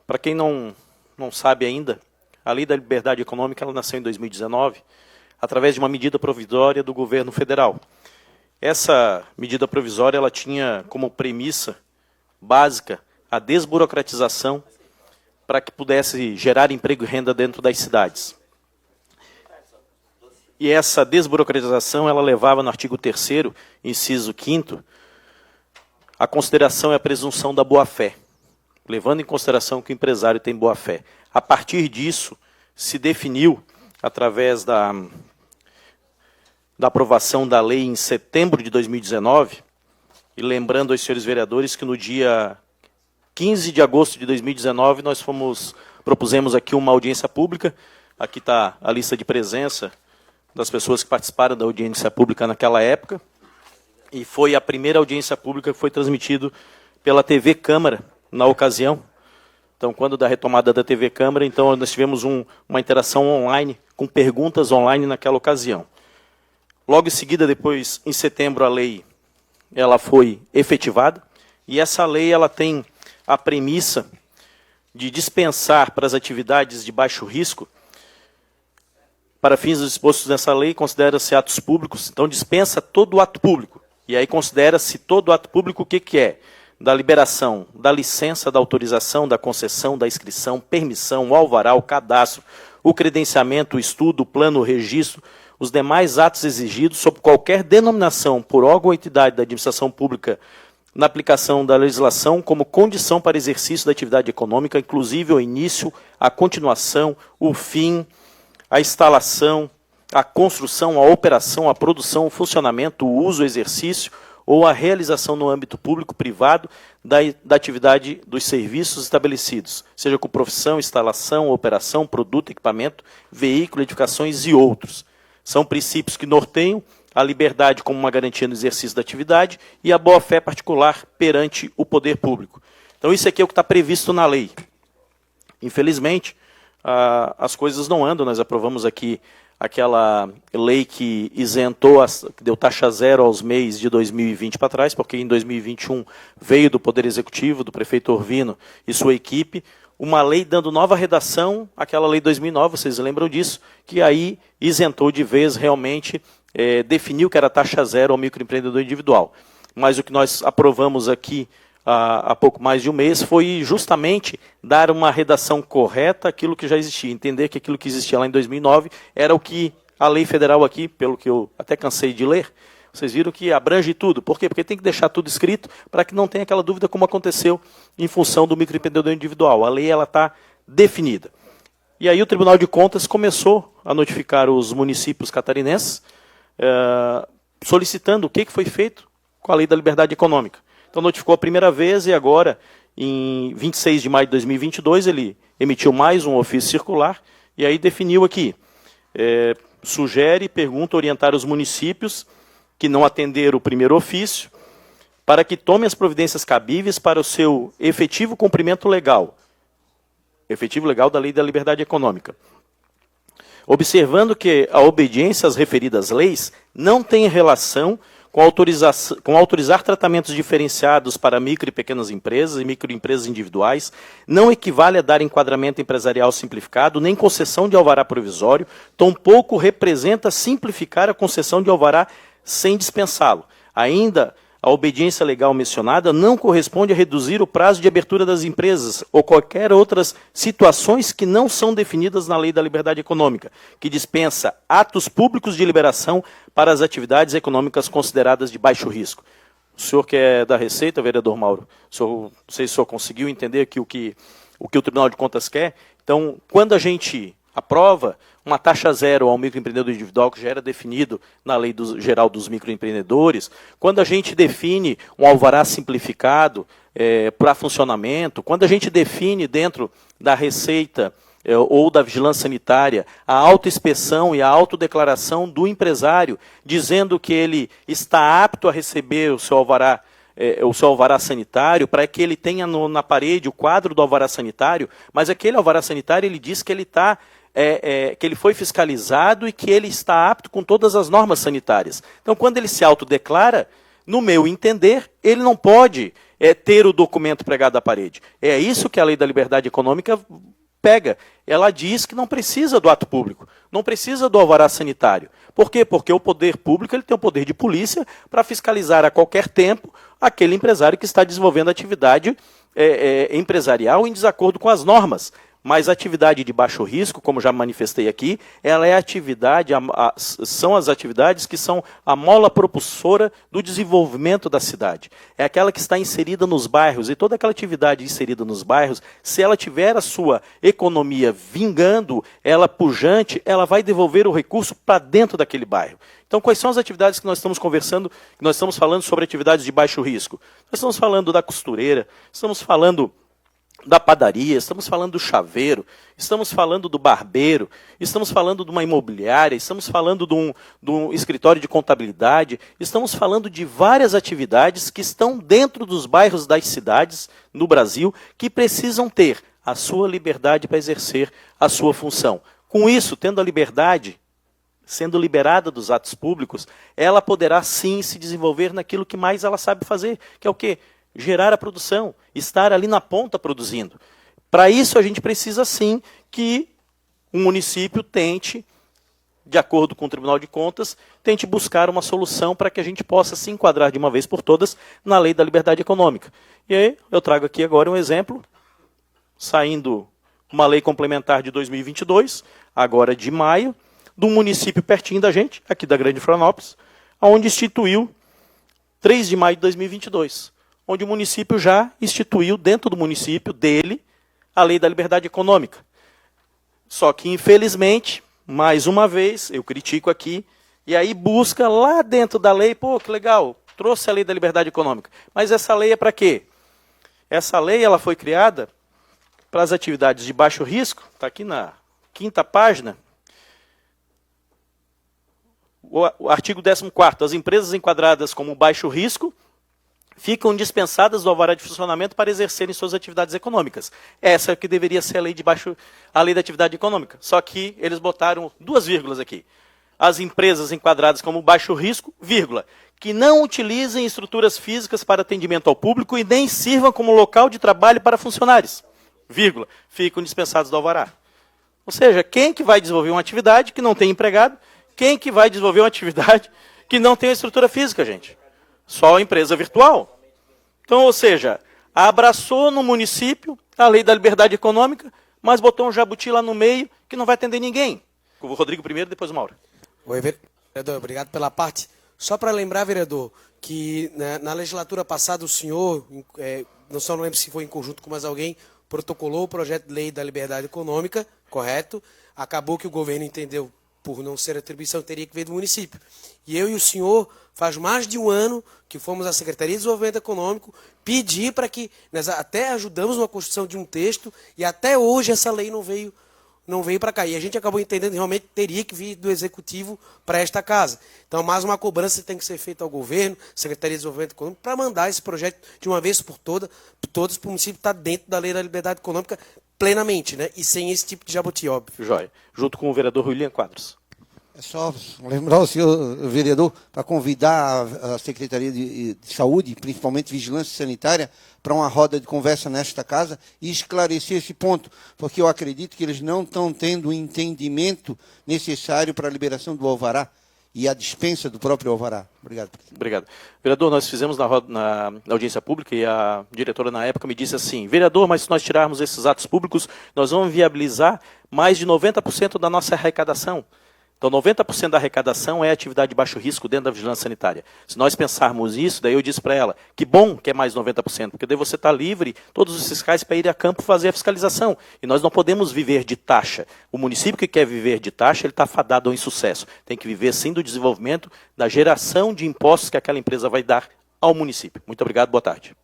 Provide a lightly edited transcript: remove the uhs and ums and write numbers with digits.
Para quem não sabe ainda, a Lei da Liberdade Econômica ela nasceu em 2019, através de uma medida provisória do governo federal. Essa medida provisória ela tinha como premissa básica a desburocratização para que pudesse gerar emprego e renda dentro das cidades. E essa desburocratização ela levava no artigo 3º, inciso 5º, a consideração e a presunção da boa-fé, levando em consideração que o empresário tem boa-fé. A partir disso, se definiu, através da aprovação da lei em setembro de 2019, e lembrando aos senhores vereadores que no dia 15 de agosto de 2019 nós propusemos aqui uma audiência pública, aqui está a lista de presença das pessoas que participaram da audiência pública naquela época, e foi a primeira audiência pública que foi transmitida pela TV Câmara na ocasião. Então, quando da retomada da TV Câmara, então nós tivemos uma interação online, com perguntas online naquela ocasião. Logo em seguida, depois, em setembro, a lei ela foi efetivada, e essa lei ela tem a premissa de dispensar para as atividades de baixo risco, para fins dispostos nessa lei, considera-se atos públicos, então dispensa todo ato público. E aí considera-se todo ato público o que é? Da liberação, da licença, da autorização, da concessão, da inscrição, permissão, o alvará, o cadastro, o credenciamento, o estudo, o plano, o registro, os demais atos exigidos sob qualquer denominação por órgão ou entidade da administração pública na aplicação da legislação como condição para exercício da atividade econômica, inclusive o início, a continuação, o fim, a instalação, a construção, a operação, a produção, o funcionamento, o uso, o exercício ou a realização no âmbito público, privado, da atividade dos serviços estabelecidos, seja com profissão, instalação, operação, produto, equipamento, veículo, edificações e outros. São princípios que norteiam a liberdade como uma garantia no exercício da atividade e a boa-fé particular perante o poder público. Então isso aqui é o que está previsto na lei. Infelizmente, as coisas não andam. Nós aprovamos aqui aquela lei que isentou, que deu taxa zero aos MEIs de 2020 para trás, porque em 2021 veio do Poder Executivo, do prefeito Orvino e sua equipe, uma lei dando nova redação, aquela lei de 2009, vocês lembram disso, que aí isentou de vez realmente, definiu que era taxa zero ao microempreendedor individual. Mas o que nós aprovamos aqui há pouco mais de um mês foi justamente dar uma redação correta àquilo que já existia, entender que aquilo que existia lá em 2009 era o que a lei federal aqui, pelo que eu até cansei de ler, vocês viram que abrange tudo. Por quê? Porque tem que deixar tudo escrito para que não tenha aquela dúvida como aconteceu em função do microempreendedor individual. A lei está definida. E aí o Tribunal de Contas começou a notificar os municípios catarinenses, solicitando o que foi feito com a Lei da Liberdade Econômica. Então notificou a primeira vez e agora, em 26 de maio de 2022, ele emitiu mais um ofício circular e aí definiu aqui, sugere, pergunta, orientar os municípios que não atenderam o primeiro ofício para que tomem as providências cabíveis para o seu efetivo cumprimento legal, efetivo legal da Lei da Liberdade Econômica. Observando que a obediência às referidas leis não tem relação com autorizar tratamentos diferenciados para micro e pequenas empresas e microempresas individuais, não equivale a dar enquadramento empresarial simplificado, nem concessão de alvará provisório, tampouco representa simplificar a concessão de alvará sem dispensá-lo. Ainda, a obediência legal mencionada não corresponde a reduzir o prazo de abertura das empresas ou qualquer outras situações que não são definidas na Lei da Liberdade Econômica, que dispensa atos públicos de liberação para as atividades econômicas consideradas de baixo risco. O senhor que é da Receita, vereador Mauro, não sei se o senhor conseguiu entender aqui o que o Tribunal de Contas quer. Então, quando a gente aprova uma taxa zero ao microempreendedor individual, que já era definido na Lei Geral dos Microempreendedores, quando a gente define um alvará simplificado para funcionamento, quando a gente define dentro da Receita ou da Vigilância Sanitária a autoinspeção e a autodeclaração do empresário, dizendo que ele está apto a receber o seu alvará sanitário, para que ele tenha na parede o quadro do alvará sanitário, mas aquele alvará sanitário ele diz que ele está que ele foi fiscalizado e que ele está apto com todas as normas sanitárias. Então, quando ele se autodeclara, no meu entender, ele não pode ter o documento pregado à parede. É isso que a Lei da Liberdade Econômica pega. Ela diz que não precisa do ato público, não precisa do alvará sanitário. Por quê? Porque o poder público ele tem o poder de polícia para fiscalizar a qualquer tempo aquele empresário que está desenvolvendo atividade empresarial em desacordo com as normas. Mas a atividade de baixo risco, como já manifestei aqui, ela é atividade, são as atividades que são a mola propulsora do desenvolvimento da cidade. É aquela que está inserida nos bairros, e toda aquela atividade inserida nos bairros, se ela tiver a sua economia vingando, ela pujante, ela vai devolver o recurso para dentro daquele bairro. Então, quais são as atividades que nós estamos conversando, que nós estamos falando sobre atividades de baixo risco? Nós estamos falando da costureira, estamos falando da padaria, estamos falando do chaveiro, estamos falando do barbeiro, estamos falando de uma imobiliária, estamos falando de um escritório de contabilidade, estamos falando de várias atividades que estão dentro dos bairros das cidades no Brasil que precisam ter a sua liberdade para exercer a sua função. Com isso, tendo a liberdade, sendo liberada dos atos públicos, ela poderá sim se desenvolver naquilo que mais ela sabe fazer, que é o quê? Gerar a produção, estar ali na ponta produzindo. Para isso, a gente precisa, sim, que o município tente, de acordo com o Tribunal de Contas, tente buscar uma solução para que a gente possa se enquadrar de uma vez por todas na Lei da Liberdade Econômica. E aí, eu trago aqui agora um exemplo, saindo uma lei complementar de 2022, agora de maio, de um município pertinho da gente, aqui da Grande Florianópolis, onde instituiu 3 de maio de 2022. Onde o município já instituiu, dentro do município dele, a Lei da Liberdade Econômica. Só que, infelizmente, mais uma vez, eu critico aqui, e aí busca lá dentro da lei, pô, que legal, trouxe a Lei da Liberdade Econômica. Mas essa lei é para quê? Essa lei ela foi criada para as atividades de baixo risco, está aqui na 5ª página, o artigo 14º, as empresas enquadradas como baixo risco, ficam dispensadas do alvará de funcionamento para exercerem suas atividades econômicas. Essa é o que deveria ser a lei da atividade econômica. Só que eles botaram 2 vírgulas aqui. As empresas enquadradas como baixo risco, vírgula, que não utilizem estruturas físicas para atendimento ao público e nem sirvam como local de trabalho para funcionários, vírgula, ficam dispensados do alvará. Ou seja, quem que vai desenvolver uma atividade que não tem empregado? Quem que vai desenvolver uma atividade que não tem uma estrutura física, gente? Só a empresa virtual. Então, ou seja, abraçou no município a Lei da Liberdade Econômica, mas botou um jabuti lá no meio que não vai atender ninguém. O Rodrigo primeiro, depois o Mauro. Oi, vereador, obrigado pela parte. Só para lembrar, vereador, que na legislatura passada o senhor, não lembro se foi em conjunto com mais alguém, protocolou o projeto de Lei da Liberdade Econômica, correto? Acabou que o governo entendeu, por não ser atribuição, teria que vir do município. E eu e o senhor, faz mais de um ano que fomos à Secretaria de Desenvolvimento Econômico pedir para que, nós até ajudamos na construção de um texto, e até hoje essa lei não veio para cá. E a gente acabou entendendo que realmente teria que vir do Executivo para esta casa. Então, mais uma cobrança tem que ser feita ao governo, Secretaria de Desenvolvimento Econômico, para mandar esse projeto de uma vez por todas para o município estar dentro da Lei da Liberdade Econômica plenamente, né? E sem esse tipo de jabuti, óbvio. Jóia. Junto com o vereador William Quadros. É só lembrar o senhor vereador para convidar a Secretaria de Saúde, principalmente Vigilância Sanitária, para uma roda de conversa nesta casa e esclarecer esse ponto, porque eu acredito que eles não estão tendo o entendimento necessário para a liberação do alvará e a dispensa do próprio alvará. Obrigado. Obrigado. Vereador, nós fizemos na audiência pública e a diretora na época me disse assim, vereador, mas se nós tirarmos esses atos públicos, nós vamos viabilizar mais de 90% da nossa arrecadação. Então, 90% da arrecadação é atividade de baixo risco dentro da vigilância sanitária. Se nós pensarmos isso, daí eu disse para ela, que bom que é mais 90%, porque daí você está livre, todos os fiscais, para ir a campo fazer a fiscalização. E nós não podemos viver de taxa. O município que quer viver de taxa, ele está fadado ao insucesso. Tem que viver, sim, do desenvolvimento, da geração de impostos que aquela empresa vai dar ao município. Muito obrigado, boa tarde.